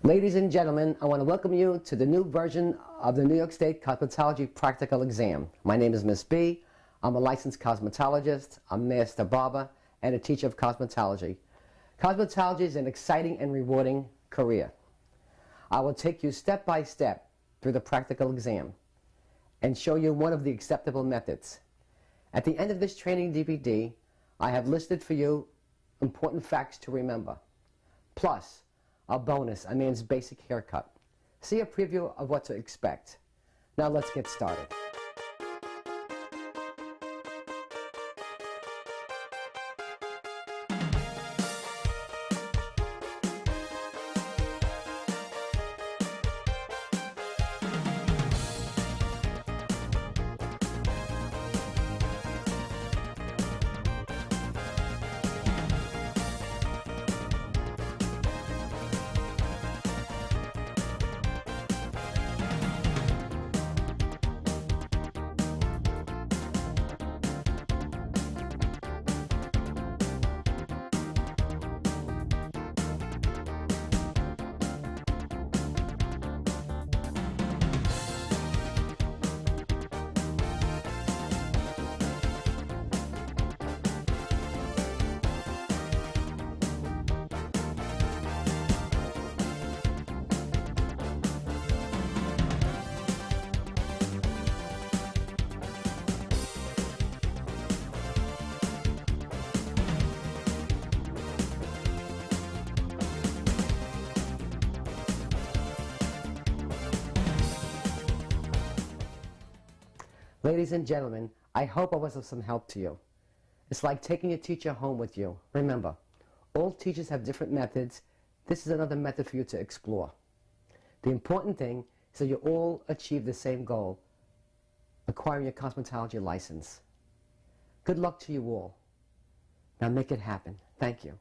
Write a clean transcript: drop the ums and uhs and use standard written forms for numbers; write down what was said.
Ladies and gentlemen, I want to welcome you to the new version of the New York State Cosmetology Practical Exam. My name is Miss B. I'm a licensed cosmetologist, a master barber, and a teacher of cosmetology. Cosmetology is an exciting and rewarding career. I will take you step by step through the practical exam and show you one of the acceptable methods. At the end of this training DVD, I have listed for you important facts to remember. Plus, a bonus, a man's basic haircut. See a preview of what to expect. Now let's get started. Ladies and gentlemen, I hope I was of some help to you. It's like taking a teacher home with you. Remember, all teachers have different methods. This is another method for you to explore. The important thing is that you all achieve the same goal, acquiring your cosmetology license. Good luck to you all. Now make it happen. Thank you.